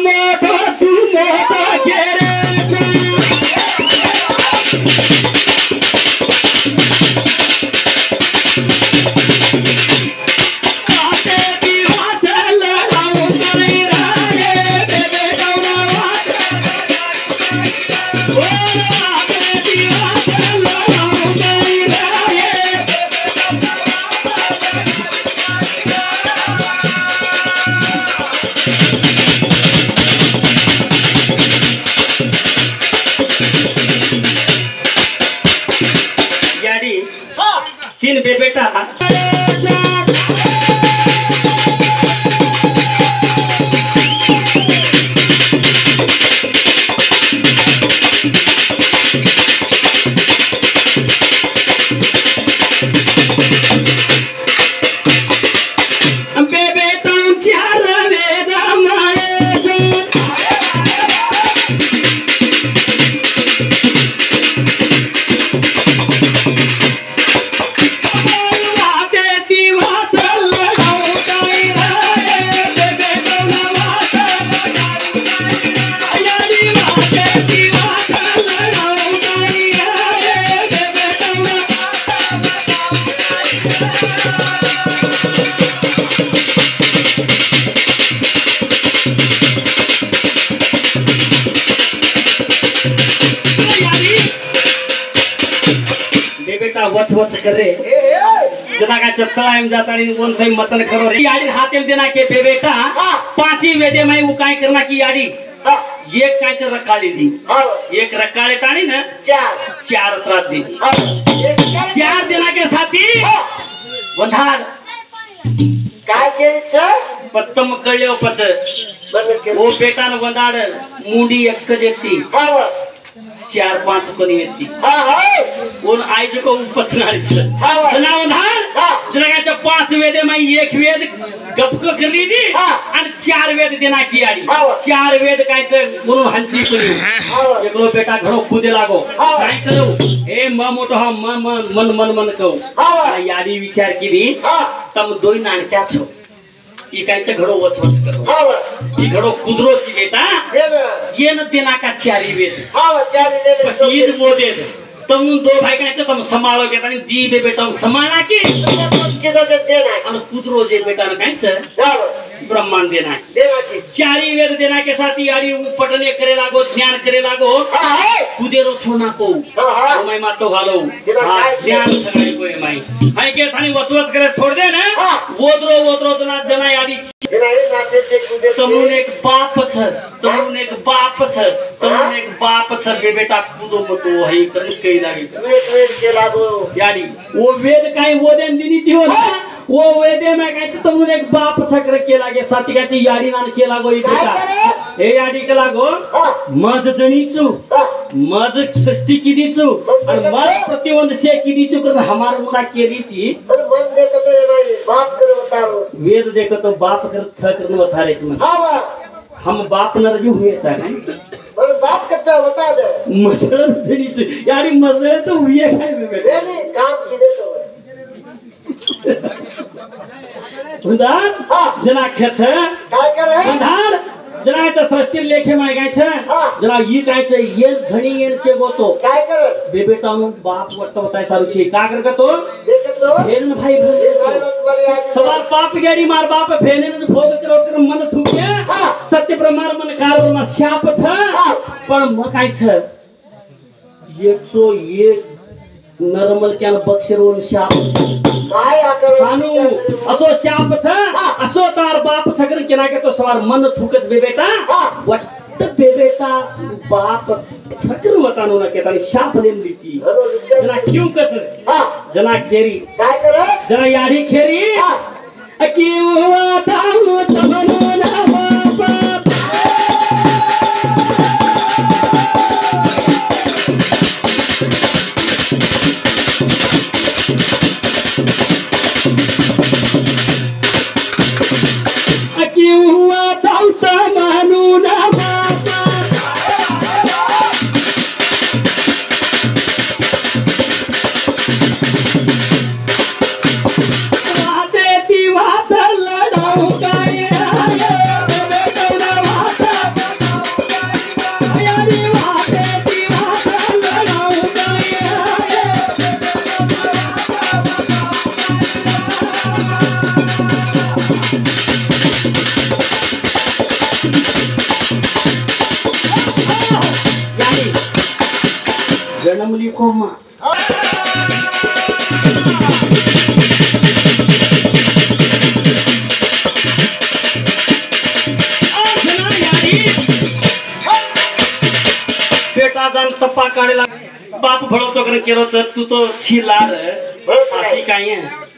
मोठा तू मोठा घेरे तीन बेटा वच वच कर रे जना का चत्तला एम जाता रे वन सही मतन करो रे यारी हाथे देना के पे बेटा पांची वेदे में वो काय करना की यारी एक काय च रकाली दी एक रकाले तानी ना चार त्रात दी चार देना के साथी वंधार काय के छ पत्तम कळ्यो पच वो बेटा न वंधार मुंडी एक जेती चार पांच कोणी व्यक्ती कोण आईज को पचनारी छ जनावधार जनाच्या पांच वेदे में एक वेद गपक करली दी आणि चार वेद देना की आडी चार वेद कायच म्हणून हंची कोणी एकलो बेटा घरो खुदे लागो काय करू हे म मोठो हा मन मन मन कहू याडी विचार की तम दोई नाणक्या छो ई कायच घडो वच वच करो ई घडो कुदरो ची बेटा ये न देना का चारी वेद चारी ले ईज वो दे तुम दो भाई कायच तुम संभालो के तनी दी बे बेटा संभालना की के देना और कुदरो जे बेटा न कायच ब्रह्मांड देना की चारी वेद देना के साथ यारी पटने करे लागो ध्यान करे लागो कुदेरो छोना को मैं मातो भालो ध्यान सगाई को माई हाय के थानी वचवच करे छोड़ दे ना वोद्रो जना यारी तमुन एक बाप छ बे बेटा कूदो मतो है कर कई लागी के लागो यारी वो वेद काय वोदेन दिनी थी वो वेदे में काय तमुन एक बाप छकर के लागे सातिकाची यारी नान के लागो ई बेटा हे यारी के लागो मज जणीचू मज सृष्टि की दीचू और मज प्रतिबंध से की दीचू कर हमार मुना केरीची मन देखो तो भाई बाप कर बतारो वेद देखो तो बाप कर छ करन बतारे छ हम बाप नरजी हुए छ है और बाप कच्चा बता दे मसळ जणीचू यारी मसळ तो हुए काय बेटा नहीं काम की दे तो बंधार जना खेछ काय करे बंधार जना त सृष्टि लेखे माय गाय छ जना ई काय छ ये धणी येन के गोतो काय करे बे बेटा नु बाप वट बताय सारू छी का कर तो देख तो फेन भाई सवार पाप गेरी मार बाप फेने न भोग करो कर मन थुके सत्य प्रमाण मन कार में शाप छ पण म काय छ 101 नॉर्मल क्या बक्षरोन शाप काय आनु असो शाप छ असो तार बाप छकर केना के तो सवार मन थुकस बे बेटा वट बे बेटा बाप छकर बतानो न के तानी शाप देन दीती जना क्यों कस जना खेरी काय करे जना यारी खेरी क्यों ताऊ तमनो ना बाप को माँ बेटा जान तपा काढेला बाप भळवतो कर केरो चर तू तो छिलार सासी काय आहे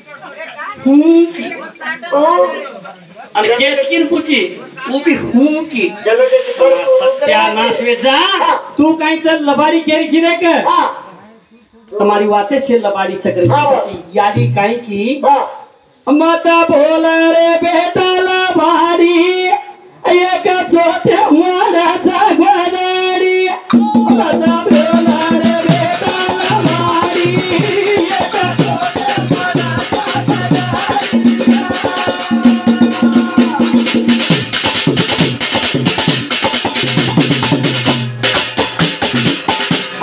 आणि केतकीन पूछी तू भी हूं की सत्यानाश वे जा तू काय चल लबाडी केरी छी रे के तुम्हारी बातें से लबाडी सकरी यादी काय की माता बोला रे बेटा लबाडी एक छोटे वाड्याचा गोदाडी माता बोला रे बेटा लबाडी एक छोटे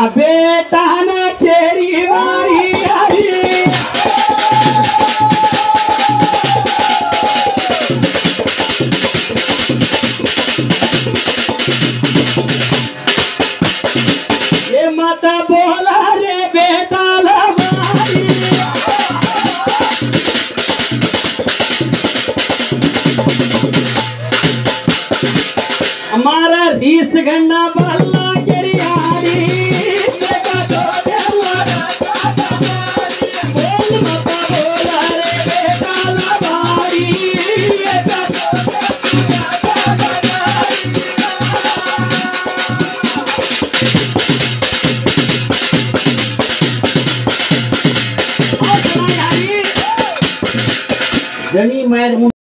बेटा न केरी वारी आई ये माता बोला रे बेटा लबारी हमारा रीस गन्ना